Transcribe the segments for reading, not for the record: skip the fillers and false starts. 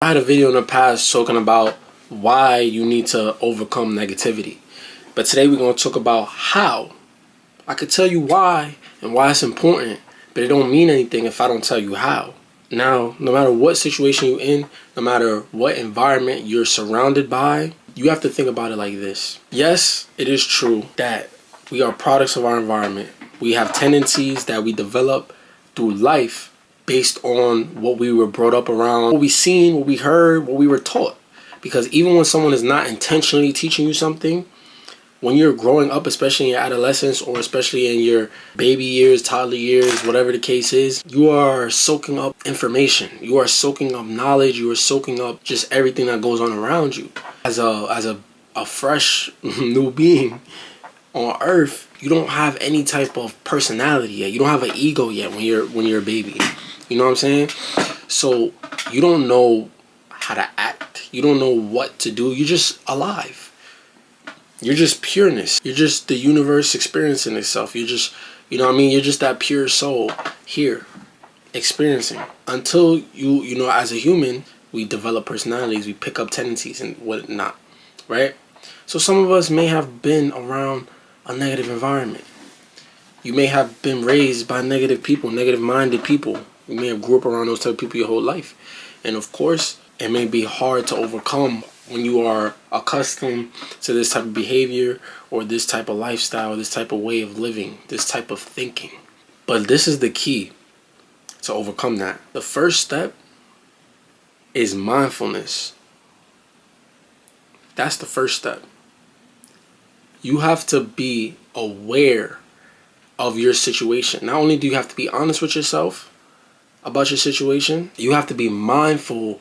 I had a video in the past talking about why you need to overcome negativity. But today we're going to talk about how. I could tell you why and why it's important, but it don't mean anything if I don't tell you how. Now, no matter what situation you're in, no matter what environment you're surrounded by, you have to think about it like this. Yes, it is true that we are products of our environment. We have tendencies that we develop through life based on what we were brought up around, what we seen, what we heard, what we were taught. Because even when someone is not intentionally teaching you something, when you're growing up, especially in your adolescence or especially in your baby years, toddler years, whatever the case is, you are soaking up information. You are soaking up knowledge. You are soaking up just everything that goes on around you. As a fresh new being on earth, you don't have any type of personality yet. You don't have an ego yet when you're a baby. You know what I'm saying? So you don't know how to act. You don't know what to do. You're just alive. You're just pureness. You're just the universe experiencing itself. You're just, you know what I mean? You're just that pure soul here experiencing. Until you know, as a human, we develop personalities. We pick up tendencies and whatnot, right? So some of us may have been around a negative environment. You may have been raised by negative people, negative-minded people. You may have grew up around those type of people your whole life. And of course, it may be hard to overcome when you are accustomed to this type of behavior or this type of lifestyle, this type of way of living, this type of thinking. But this is the key to overcome that. The first step is mindfulness. That's the first step. You have to be aware of your situation. Not only do you have to be honest with yourself about your situation, you have to be mindful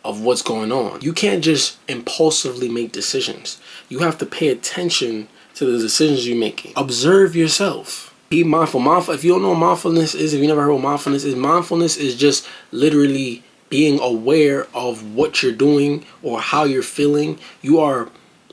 of what's going on. You can't just impulsively make decisions. You have to pay attention to the decisions you're making. Observe yourself. Be mindful. If you don't know what mindfulness is, if you never heard what mindfulness is just literally being aware of what you're doing or how you're feeling. You are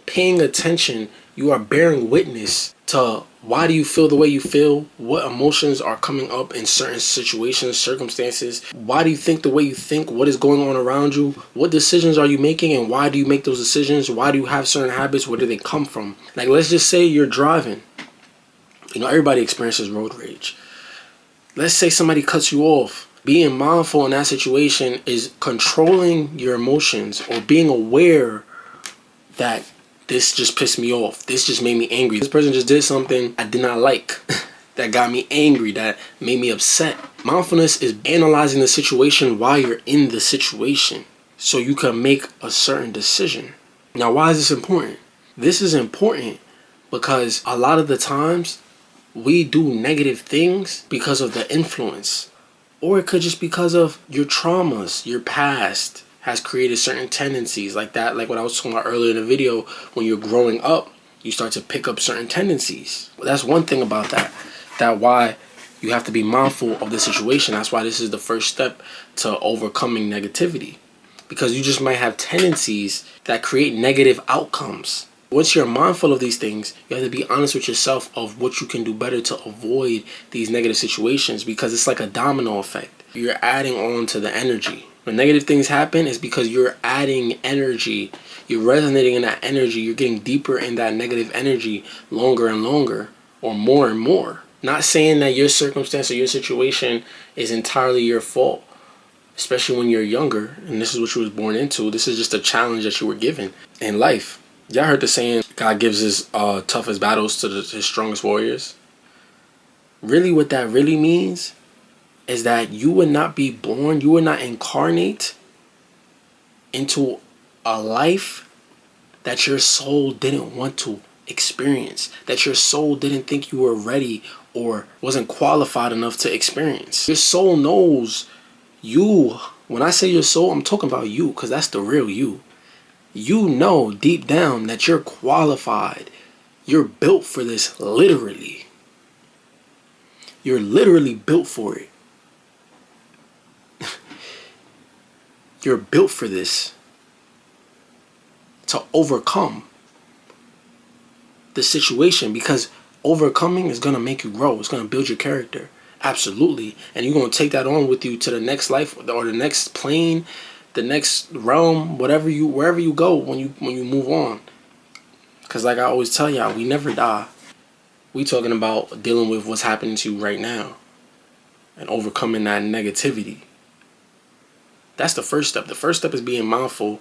paying attention. You are bearing witness to why do you feel the way you feel? What emotions are coming up in certain situations, circumstances? Why do you think the way you think? What is going on around you? What decisions are you making and why do you make those decisions? Why do you have certain habits? Where do they come from? Like, let's just say you're driving. You know, everybody experiences road rage. Let's say somebody cuts you off. Being mindful in that situation is controlling your emotions or being aware that this just pissed me off. This just made me angry. This person just did something I did not like that got me angry, that made me upset. Mindfulness is analyzing the situation while you're in the situation so you can make a certain decision. Now, why is this important? This is important because a lot of the times we do negative things because of the influence, or it could just because of your traumas, your past has created certain tendencies like that. Like what I was talking about earlier in the video, when you're growing up, you start to pick up certain tendencies. That's one thing about that why you have to be mindful of the situation. That's why this is the first step to overcoming negativity, because you just might have tendencies that create negative outcomes. Once you're mindful of these things, you have to be honest with yourself of what you can do better to avoid these negative situations, because it's like a domino effect. You're adding on to the energy. When negative things happen, it's because you're adding energy. You're resonating in that energy. You're getting deeper in that negative energy longer and longer, or more and more. Not saying that your circumstance or your situation is entirely your fault, especially when you're younger and this is what you was born into. This is just a challenge that you were given in life. Y'all heard the saying, God gives his toughest battles to his strongest warriors. Really, what that really means is that you would not be born, you would not incarnate into a life that your soul didn't want to experience, that your soul didn't think you were ready or wasn't qualified enough to experience. Your soul knows you. When I say your soul, I'm talking about you, because that's the real you. You know deep down that you're qualified. You're built for this, literally. You're literally built for it. You're built for this, to overcome the situation, because overcoming is going to make you grow. It's going to build your character. Absolutely. And you're going to take that on with you to the next life or the next plane the next realm, wherever you go when you move on. Cause like I always tell y'all, we never die. We talking about dealing with what's happening to you right now and overcoming that negativity. That's the first step. The first step is being mindful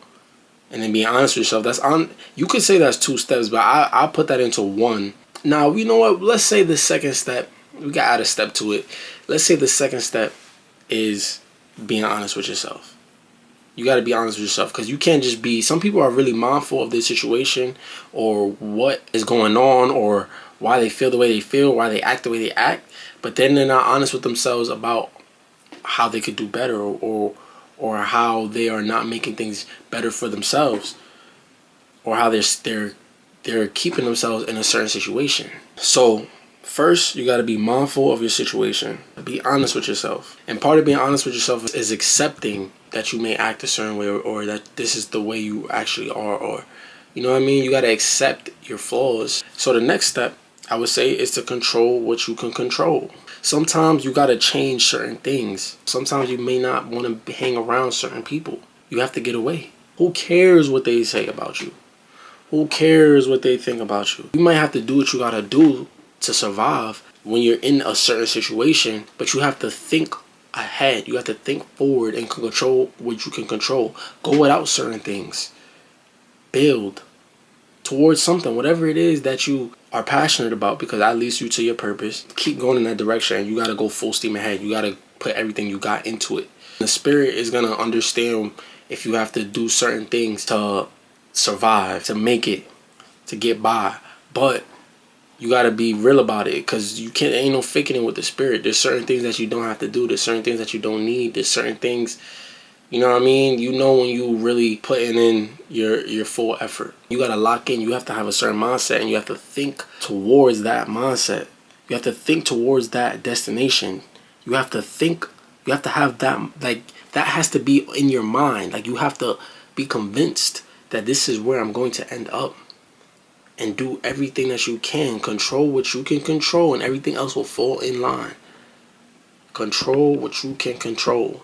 and then being honest with yourself. You could say that's 2 steps, but I'll put that into 1. Now, you know what? Let's say the second step, we got to add a step to it. Let's say the second step is being honest with yourself. You got to be honest with yourself, because you can't just be, some people are really mindful of their situation or what is going on or why they feel the way they feel, why they act the way they act, but then they're not honest with themselves about how they could do better or how they are not making things better for themselves, or how they're keeping themselves in a certain situation. So first, you got to be mindful of your situation. Be honest with yourself. And part of being honest with yourself is accepting that you may act a certain way, or that this is the way you actually are, or, you know what I mean? You got to accept your flaws. So the next step, I would say, is to control what you can control. Sometimes you got to change certain things. Sometimes you may not want to hang around certain people. You have to get away. Who cares what they say about you? Who cares what they think about you? You might have to do what you got to do to survive when you're in a certain situation, but you have to think ahead. You have to think forward and control what you can control. Go without certain things. Build towards something, whatever it is that you are passionate about, because that leads you to your purpose. Keep going in that direction, and you got to go full steam ahead. You got to put everything you got into it. The spirit is going to understand if you have to do certain things to survive, to make it, to get by. But you got to be real about it, because you can't, ain't no faking it with the spirit. There's certain things that you don't have to do. There's certain things that you don't need. There's certain things, you know what I mean? You know when you really putting in your full effort. You got to lock in. You have to have a certain mindset, and you have to think towards that mindset. You have to think towards that destination. You have to think, you have to have that, like, that has to be in your mind. Like, you have to be convinced that this is where I'm going to end up. And do everything that you can. Control what you can control, and everything else will fall in line. Control what you can control.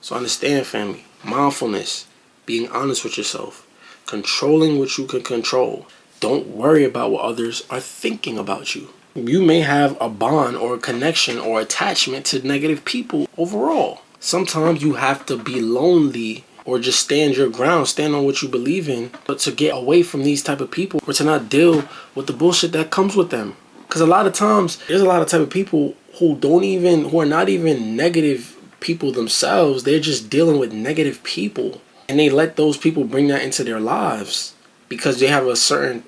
So understand, family, mindfulness, being honest with yourself, controlling what you can control. Don't worry about what others are thinking about you. You may have a bond or a connection or attachment to negative people overall. Sometimes you have to be lonely or just stand your ground, stand on what you believe in, but to get away from these type of people, or to not deal with the bullshit that comes with them. Because a lot of times, there's a lot of type of people who are not even negative people themselves. They're just dealing with negative people, and they let those people bring that into their lives because they have a certain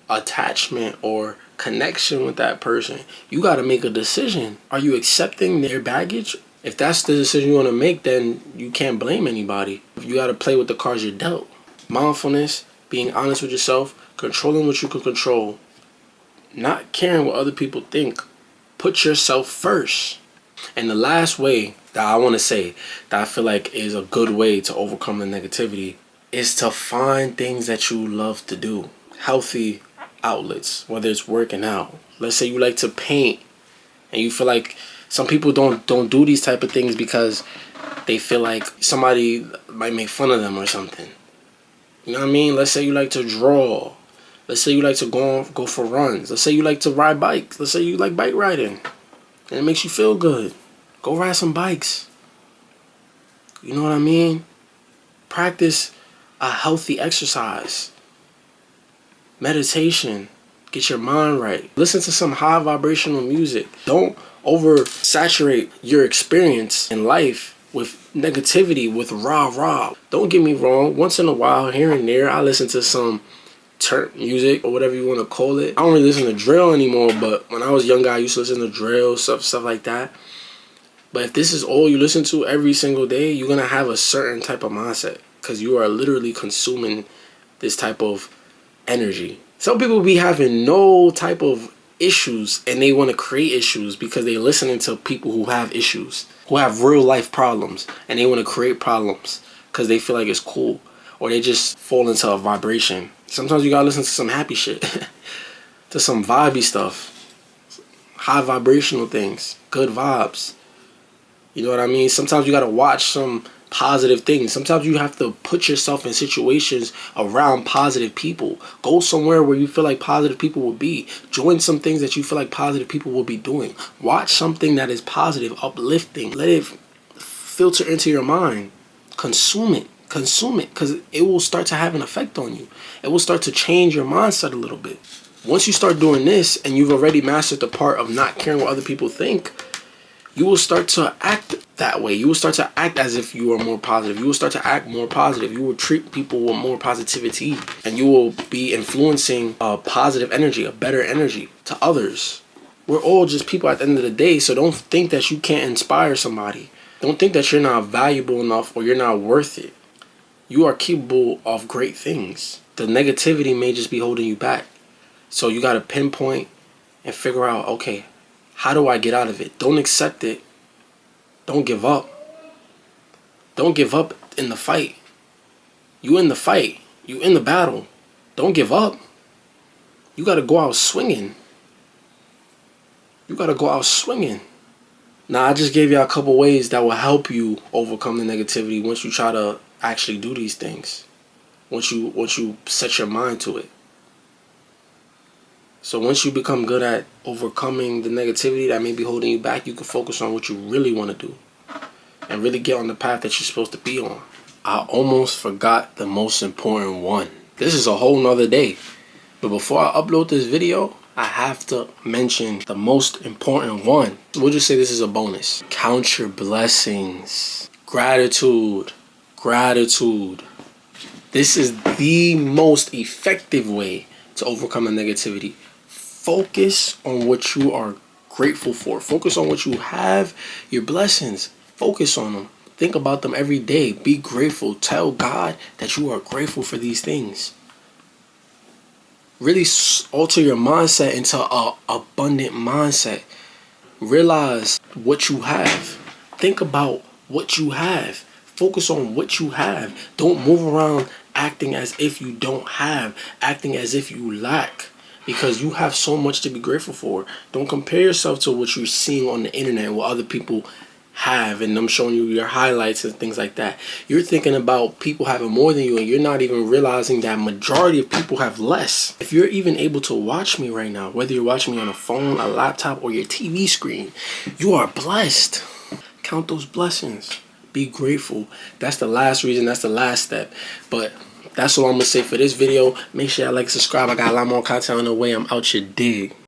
attachment or connection with that person. You got to make a decision. Are you accepting their baggage? If that's the decision you want to make, then you can't blame anybody. You got to play with the cards you're dealt. Mindfulness, being honest with yourself, controlling what you can control, not caring what other people think. Put yourself first. And the last way that I want to say that I feel like is a good way to overcome the negativity is to find things that you love to do. Healthy outlets, whether it's working out. Let's say you like to paint and you feel like some people don't do these type of things because they feel like somebody might make fun of them or something. You know what I mean? Let's say you like to draw. Let's say you like to go for runs. Let's say you like to ride bikes. Let's say you like bike riding and it makes you feel good. Go ride some bikes. You know what I mean? Practice a healthy exercise. Meditation. Get your mind right. Listen to some high vibrational music. Don't oversaturate your experience in life with negativity, with rah-rah. Don't get me wrong. Once in a while, here and there, I listen to some turnt music or whatever you want to call it. I don't really listen to drill anymore, but when I was younger, I used to listen to drill, stuff like that. But if this is all you listen to every single day, you're going to have a certain type of mindset because you are literally consuming this type of energy. Some people be having no type of issues and they want to create issues because they're listening to people who have issues, who have real life problems, and they want to create problems because they feel like it's cool, or they just fall into a vibration. Sometimes you gotta listen to some happy shit, to some vibey stuff, high vibrational things, good vibes. You know what I mean? Sometimes you gotta watch some positive things. Sometimes you have to put yourself in situations around positive people. Go somewhere where you feel like positive people will be. Join some things that you feel like positive people will be doing. Watch something that is positive, uplifting. Let it filter into your mind. Consume it. Consume it, because it will start to have an effect on you. It will start to change your mindset a little bit. Once you start doing this and you've already mastered the part of not caring what other people think, you will start to act that way. You will start to act as if you are more positive. You will start to act more positive. You will treat people with more positivity, and you will be influencing a positive energy, a better energy to others. We're all just people at the end of the day, so don't think that you can't inspire somebody. Don't think that you're not valuable enough or you're not worth it. You are capable of great things. The negativity may just be holding you back. So you got to pinpoint and figure out, okay, how do I get out of it? Don't accept it. Don't give up. Don't give up in the fight. You in the fight. You in the battle. Don't give up. You got to go out swinging. You got to go out swinging. Now, I just gave you a couple ways that will help you overcome the negativity once you try to actually do these things. Once you set your mind to it. So once you become good at overcoming the negativity that may be holding you back, you can focus on what you really want to do and really get on the path that you're supposed to be on. I almost forgot the most important one. This is a whole nother day. But before I upload this video, I have to mention the most important one. We'll just say this is a bonus. Count your blessings. Gratitude. Gratitude. This is the most effective way to overcome the negativity. Focus on what you are grateful for. Focus on what you have, your blessings. Focus on them. Think about them every day. Be grateful. Tell God that you are grateful for these things. Really alter your mindset into an abundant mindset. Realize what you have. Think about what you have. Focus on what you have. Don't move around acting as if you don't have, acting as if you lack, because you have so much to be grateful for. Don't compare yourself to what you're seeing on the internet, what other people have, and them showing you your highlights and things like that. You're thinking about people having more than you, and you're not even realizing that majority of people have less. If you're even able to watch me right now, whether you're watching me on a phone, a laptop, or your TV screen, you are blessed. Count those blessings. Be grateful. That's the last reason. That's the last step. But that's all I'm going to say for this video. Make sure y'all like, subscribe. I got a lot more content on the way. I'm out your dig.